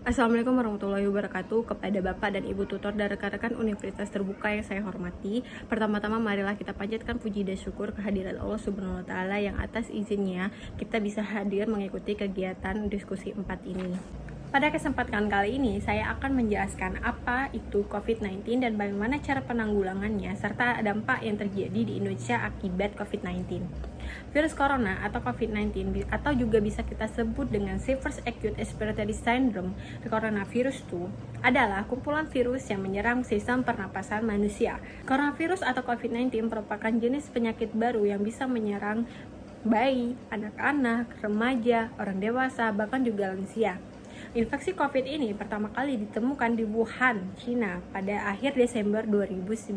Assalamualaikum warahmatullahi wabarakatuh. Kepada Bapak dan Ibu tutor dan rekan-rekan Universitas Terbuka yang saya hormati, pertama-tama marilah kita panjatkan puji dan syukur kehadiran Allah Subhanahu wa taala yang atas izinnya kita bisa hadir mengikuti kegiatan diskusi 4 ini. Pada kesempatan kali ini, saya akan menjelaskan apa itu COVID-19 dan bagaimana cara penanggulangannya, serta dampak yang terjadi di Indonesia akibat COVID-19. Virus corona atau COVID-19 atau juga bisa kita sebut dengan Severe Acute Respiratory Syndrome, coronavirus itu adalah kumpulan virus yang menyerang sistem pernapasan manusia. Coronavirus atau COVID-19 merupakan jenis penyakit baru yang bisa menyerang bayi, anak-anak, remaja, orang dewasa, bahkan juga lansia. Infeksi COVID ini pertama kali ditemukan di Wuhan, China pada akhir Desember 2019.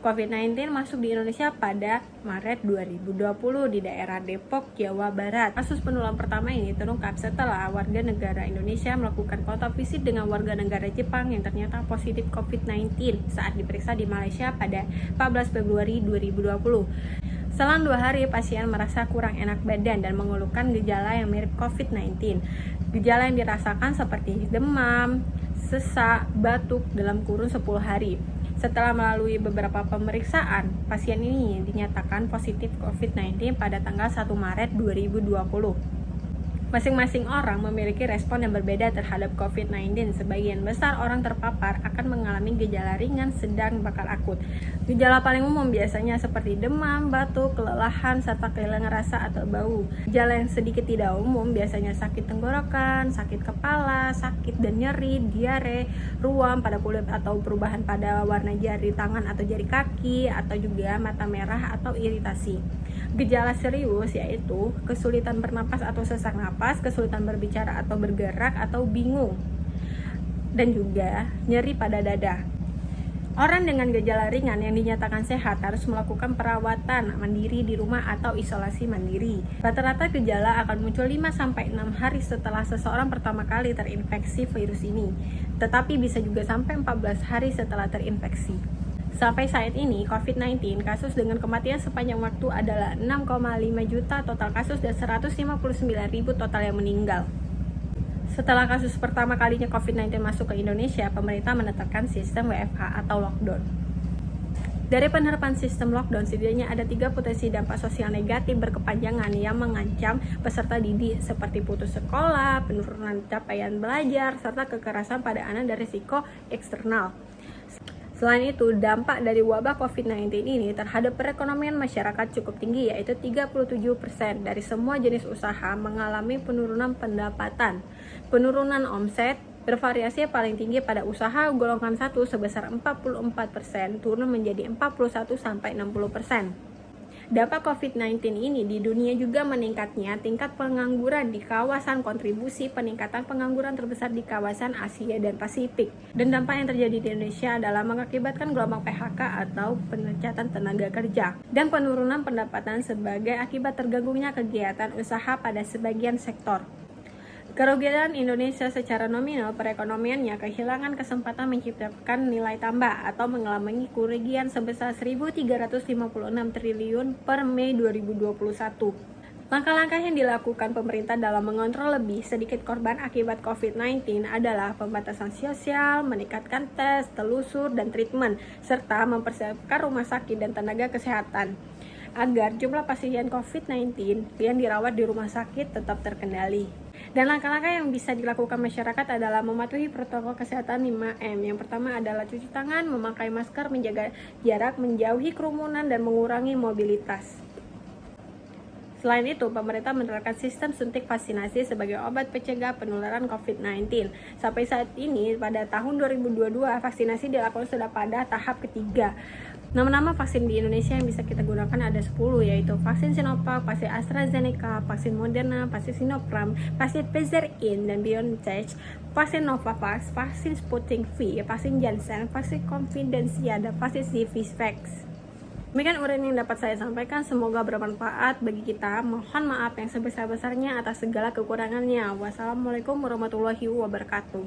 COVID-19 masuk di Indonesia pada Maret 2020 di daerah Depok, Jawa Barat. Kasus penularan pertama ini terungkap setelah warga negara Indonesia melakukan kontak fisik dengan warga negara Jepang yang ternyata positif COVID-19 saat diperiksa di Malaysia pada 14 Februari 2020. Selang 2 hari, pasien merasa kurang enak badan dan mengeluhkan gejala yang mirip COVID-19. Gejala yang dirasakan seperti demam, sesak, batuk dalam kurun 10 hari. Setelah melalui beberapa pemeriksaan, pasien ini dinyatakan positif COVID-19 pada tanggal 1 Maret 2020. Masing-masing orang memiliki respon yang berbeda terhadap COVID-19. Sebagian besar orang terpapar akan mengalami gejala ringan, sedang, bahkan akut. Gejala paling umum biasanya seperti demam, batuk, kelelahan, serta kehilangan rasa atau bau. Gejala yang sedikit tidak umum biasanya sakit tenggorokan, sakit kepala, sakit dan nyeri, diare, ruam pada kulit atau perubahan pada warna jari tangan atau jari kaki, atau juga mata merah atau iritasi. Gejala serius yaitu kesulitan bernapas atau sesak napas, kesulitan berbicara atau bergerak atau bingung, dan juga nyeri pada dada. Orang dengan gejala ringan yang dinyatakan sehat harus melakukan perawatan mandiri di rumah atau isolasi mandiri. Rata-rata gejala akan muncul 5-6 hari setelah seseorang pertama kali terinfeksi virus ini, tetapi bisa juga sampai 14 hari setelah terinfeksi. Sampai saat ini, COVID-19 kasus dengan kematian sepanjang waktu adalah 6,5 juta total kasus dan 159.000 total yang meninggal. Setelah kasus pertama kalinya COVID-19 masuk ke Indonesia, pemerintah menetapkan sistem WFH atau lockdown. Dari penerapan sistem lockdown, setidaknya ada 3 potensi dampak sosial negatif berkepanjangan yang mengancam peserta didik seperti putus sekolah, penurunan capaian belajar, serta kekerasan pada anak dan risiko eksternal. Selain itu, dampak dari wabah COVID-19 ini terhadap perekonomian masyarakat cukup tinggi, yaitu 37% dari semua jenis usaha mengalami penurunan pendapatan. Penurunan omset bervariasi paling tinggi pada usaha golongan 1 sebesar 44%, turun menjadi 41-60%. Dampak COVID-19 ini di dunia juga meningkatnya tingkat pengangguran di kawasan, kontribusi peningkatan pengangguran terbesar di kawasan Asia dan Pasifik. Dan dampak yang terjadi di Indonesia adalah mengakibatkan gelombang PHK atau pemecatan tenaga kerja dan penurunan pendapatan sebagai akibat terganggunya kegiatan usaha pada sebagian sektor. Kerugian Indonesia secara nominal perekonomiannya kehilangan kesempatan menciptakan nilai tambah atau mengalami kerugian sebesar 1.356 triliun per Mei 2021. Langkah-langkah yang dilakukan pemerintah dalam mengontrol lebih sedikit korban akibat COVID-19 adalah pembatasan sosial, meningkatkan tes, telusur, dan treatment, serta mempersiapkan rumah sakit dan tenaga kesehatan agar jumlah pasien COVID-19 yang dirawat di rumah sakit tetap terkendali. Dan langkah-langkah yang bisa dilakukan masyarakat adalah mematuhi protokol kesehatan 5M. Yang pertama adalah cuci tangan, memakai masker, menjaga jarak, menjauhi kerumunan, dan mengurangi mobilitas. Selain itu, pemerintah menerapkan sistem suntik vaksinasi sebagai obat pencegah penularan COVID-19. Sampai saat ini, pada tahun 2022, vaksinasi dilakukan sudah pada tahap ketiga. Nama-nama vaksin di Indonesia yang bisa kita gunakan ada 10, yaitu vaksin Sinovac, vaksin AstraZeneca, vaksin Moderna, vaksin Sinopharm, vaksin Pfizer-In dan BioNTech, vaksin Novavax, vaksin Sputnik V, vaksin Janssen, vaksin Confidencia, dan vaksin Sinovac. Demikian uraian yang dapat saya sampaikan, semoga bermanfaat bagi kita. Mohon maaf yang sebesar-besarnya atas segala kekurangannya. Wassalamualaikum warahmatullahi wabarakatuh.